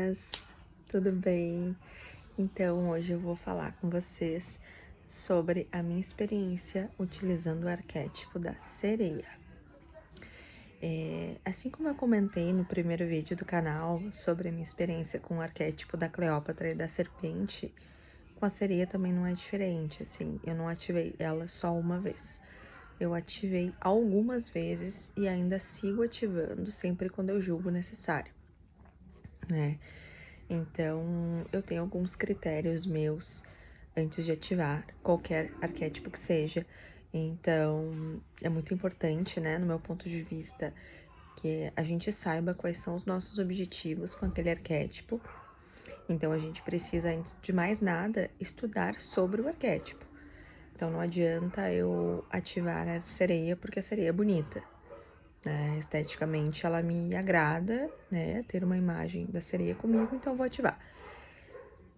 meninas, tudo bem? Então hoje eu vou falar com vocês sobre a minha experiência utilizando o arquétipo da sereia. Assim como eu comentei no primeiro vídeo do canal sobre a minha experiência com o arquétipo da Cleópatra e da serpente, com a sereia também não é diferente, assim, eu não ativei ela só uma vez. Eu ativei algumas vezes e ainda sigo ativando sempre quando eu julgo necessário, né? Então, eu tenho alguns critérios meus antes de ativar qualquer arquétipo que seja. Então, é muito importante, né, no meu ponto de vista, que a gente saiba quais são os nossos objetivos com aquele arquétipo. Então, a gente precisa, antes de mais nada, estudar sobre o arquétipo. Então, não adianta eu ativar a sereia porque a sereia é bonita, né? Esteticamente, ela me agrada, né? Ter uma imagem da sereia comigo, então eu vou ativar.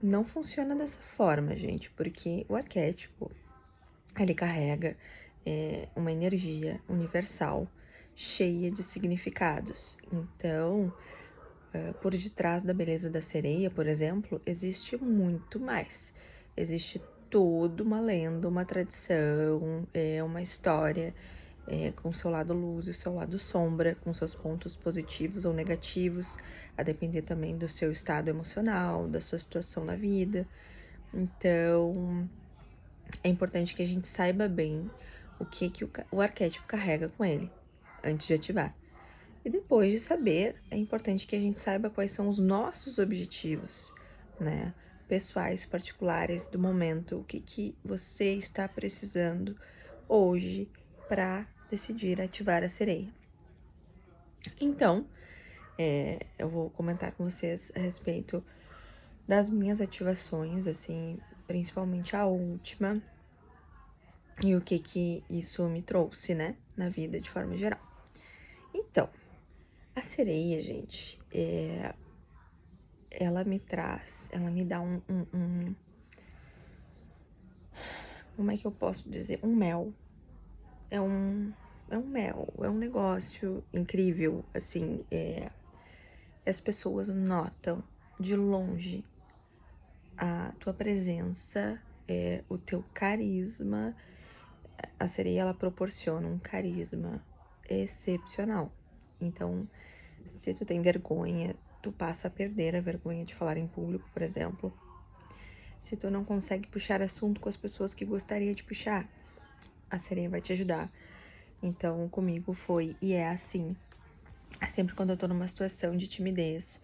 Não funciona dessa forma, gente, porque o arquétipo, ele carrega uma energia universal cheia de significados. Então, por detrás da beleza da sereia, por exemplo, existe muito mais. Existe toda uma lenda, uma tradição, uma história com seu lado luz e seu lado sombra, com seus pontos positivos ou negativos, a depender também do seu estado emocional, da sua situação na vida. Então, é importante que a gente saiba bem o que o arquétipo carrega com ele, antes de ativar. E depois de saber, é importante que a gente saiba quais são os nossos objetivos, né? Pessoais, particulares do momento, o que você está precisando hoje para decidir ativar a sereia. Então, eu vou comentar com vocês a respeito das minhas ativações, assim, principalmente a última, e o que isso me trouxe, né, na vida de forma geral. Então, a sereia, gente, ela me traz, ela me dá como é que eu posso dizer? Um mel. É um mel, é um negócio incrível, assim, as pessoas notam de longe a tua presença, o teu carisma. A sereia, ela proporciona um carisma excepcional. Então, se tu tem vergonha, tu passa a perder a vergonha de falar em público, por exemplo. Se tu não consegue puxar assunto com as pessoas que gostaria de puxar, a sereia vai te ajudar. Então, comigo foi e é assim. Sempre quando eu tô numa situação de timidez,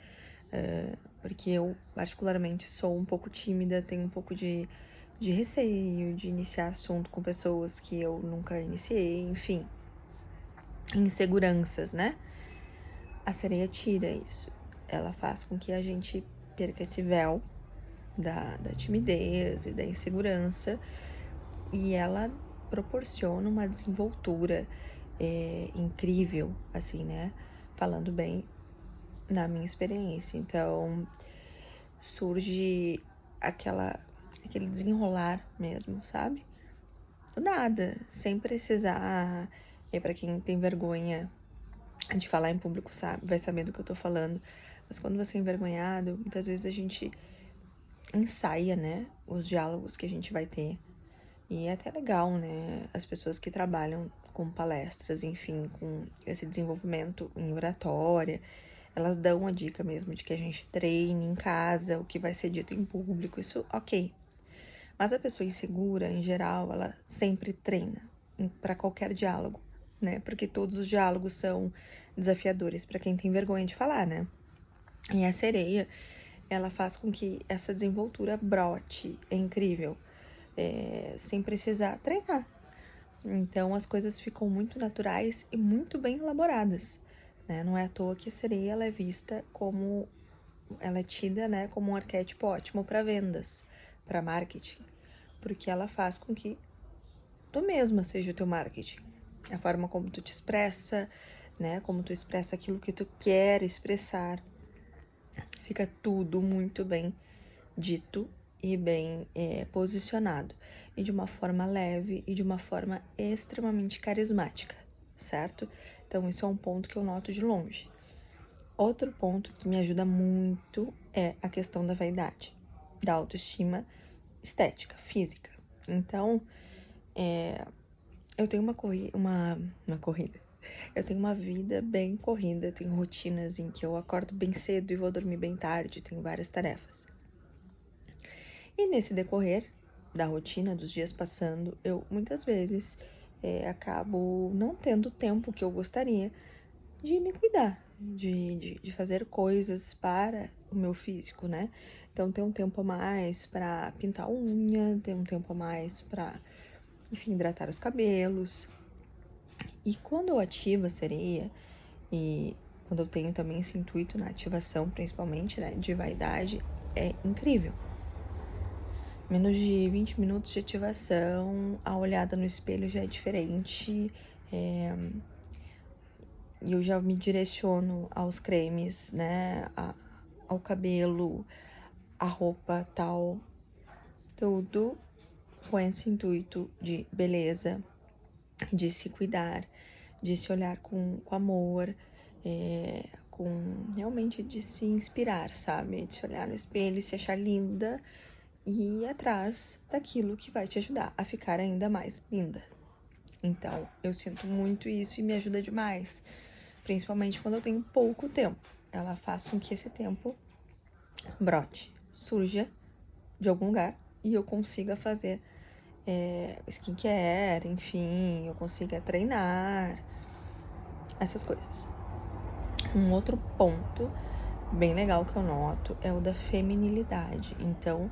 porque eu, particularmente, sou um pouco tímida, tenho um pouco de receio de iniciar assunto com pessoas que eu nunca iniciei, enfim, inseguranças, né? A sereia tira isso. Ela faz com que a gente perca esse véu da timidez e da insegurança, e ela proporciona uma desenvoltura incrível, assim, né? Falando bem na minha experiência. Então, surge aquele desenrolar mesmo, sabe? Do nada, sem precisar. E para quem tem vergonha de falar em público, sabe, vai saber do que eu tô falando. Mas quando você é envergonhado, muitas vezes a gente ensaia, né, os diálogos que a gente vai ter. E é até legal, né, as pessoas que trabalham com palestras, enfim, com esse desenvolvimento em oratória, elas dão a dica mesmo de que a gente treine em casa, o que vai ser dito em público, isso ok. Mas a pessoa insegura, em geral, ela sempre treina para qualquer diálogo, né? Porque todos os diálogos são desafiadores para quem tem vergonha de falar, né? E a sereia, ela faz com que essa desenvoltura brote, é incrível, sem precisar treinar. Então as coisas ficam muito naturais e muito bem elaboradas, né? Não é à toa que a sereia ela é vista como, ela é tida, né, como um arquétipo ótimo para vendas, para marketing, porque ela faz com que tu mesma seja o teu marketing. A forma como tu te expressa, né, como tu expressa aquilo que tu quer expressar, fica tudo muito bem dito e bem posicionado, e de uma forma leve e de uma forma extremamente carismática, certo? Então, isso é um ponto que eu noto de longe. Outro ponto que me ajuda muito é a questão da vaidade, da autoestima estética, física. Então, eu tenho uma corrida. Eu tenho uma vida bem corrida, eu tenho rotinas em que eu acordo bem cedo e vou dormir bem tarde, tenho várias tarefas. E nesse decorrer da rotina, dos dias passando, eu muitas vezes acabo não tendo o tempo que eu gostaria de me cuidar, de fazer coisas para o meu físico, né? Então, ter um tempo a mais para pintar a unha, ter um tempo a mais para, enfim, hidratar os cabelos. E quando eu ativo a sereia, e quando eu tenho também esse intuito na ativação, principalmente, né, de vaidade, é incrível. Menos de 20 minutos de ativação, a olhada no espelho já é diferente. E eu já me direciono aos cremes, né? Ao cabelo, a roupa, tal. Tudo com esse intuito de beleza, de se cuidar, de se olhar com amor, com realmente de se inspirar, sabe? De se olhar no espelho e se achar linda e ir atrás daquilo que vai te ajudar a ficar ainda mais linda. Então, eu sinto muito isso e me ajuda demais, principalmente quando eu tenho pouco tempo. Ela faz com que esse tempo brote, surja de algum lugar e eu consiga fazer skincare, enfim, eu consiga treinar, essas coisas. Um outro ponto bem legal que eu noto é o da feminilidade. Então,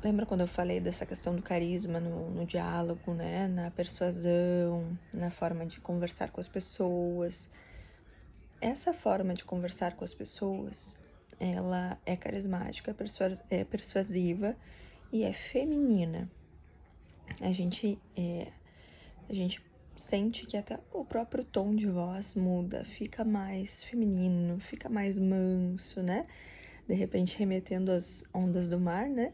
lembra quando eu falei dessa questão do carisma no diálogo, né? Na persuasão, na forma de conversar com as pessoas. Essa forma de conversar com as pessoas, ela é carismática, é persuasiva e é feminina. A gente sente que até o próprio tom de voz muda, fica mais feminino, fica mais manso, né? De repente remetendo às ondas do mar, né?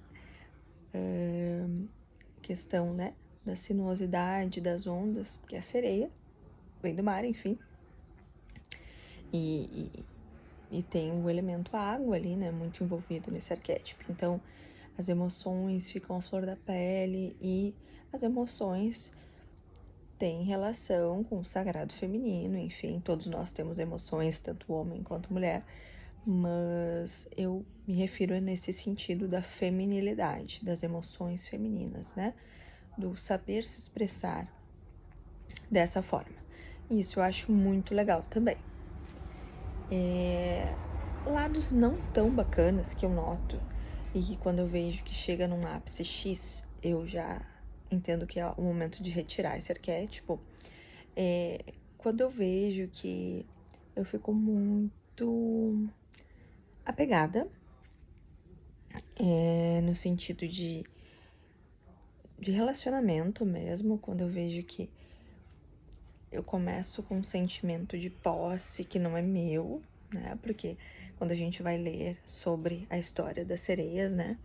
Questão, né? Da sinuosidade das ondas, porque a sereia vem do mar, enfim. E tem o elemento água ali, né? Muito envolvido nesse arquétipo. Então, as emoções ficam à flor da pele e as emoções têm relação com o sagrado feminino, enfim, todos nós temos emoções, tanto homem quanto mulher, mas eu me refiro nesse sentido da feminilidade, das emoções femininas, né? Do saber se expressar dessa forma. Isso eu acho muito legal também. Lados não tão bacanas que eu noto e que quando eu vejo que chega num ápice X, eu já entendo que é o momento de retirar esse arquétipo. Quando eu vejo que eu fico muito apegada, no sentido de relacionamento mesmo, quando eu vejo que eu começo com um sentimento de posse que não é meu, né? Porque quando a gente vai ler sobre a história das sereias, né?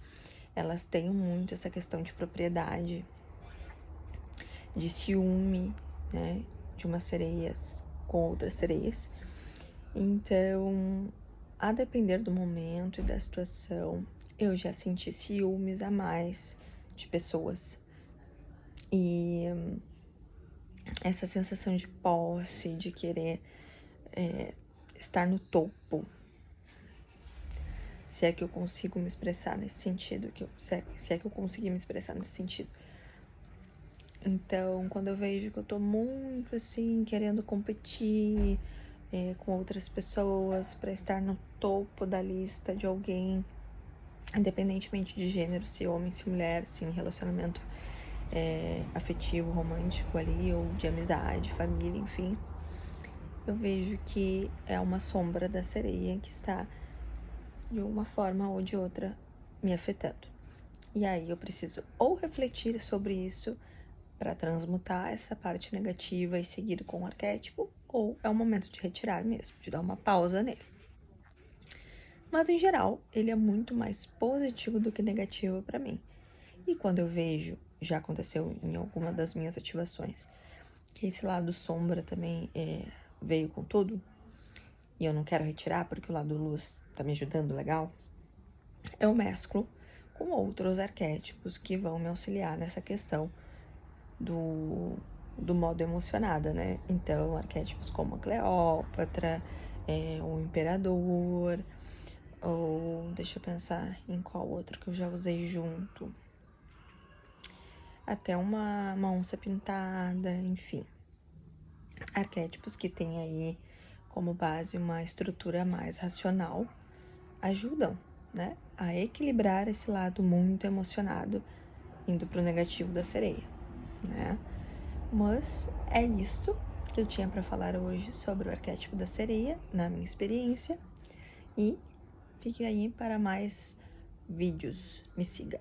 Elas têm muito essa questão de propriedade, de ciúme, né? De umas sereias com outras sereias. Então, a depender do momento e da situação, eu já senti ciúmes a mais de pessoas. E essa sensação de posse, de querer estar no topo, se é que eu consigo me expressar nesse sentido, se é que eu consegui me expressar nesse sentido. Então, quando eu vejo que eu tô muito assim, querendo competir com outras pessoas para estar no topo da lista de alguém, independentemente de gênero, se homem, se mulher, se em relacionamento afetivo, romântico ali, ou de amizade, família, enfim, eu vejo que é uma sombra da sereia que está, de uma forma ou de outra, me afetando. E aí eu preciso ou refletir sobre isso para transmutar essa parte negativa e seguir com o arquétipo, ou é o momento de retirar mesmo, de dar uma pausa nele. Mas em geral, ele é muito mais positivo do que negativo para mim. E quando eu vejo, já aconteceu em alguma das minhas ativações, que esse lado sombra também veio com tudo, e eu não quero retirar porque o lado luz tá me ajudando legal, eu mesclo com outros arquétipos que vão me auxiliar nessa questão do modo emocionada, né? Então, arquétipos como a Cleópatra, o Imperador, ou deixa eu pensar em qual outro que eu já usei junto. Até uma onça pintada, enfim. Arquétipos que têm aí como base uma estrutura mais racional ajudam, né, a equilibrar esse lado muito emocionado indo pro negativo da sereia, né? Mas é isto que eu tinha para falar hoje sobre o arquétipo da sereia, na minha experiência. E fique aí para mais vídeos. Me siga.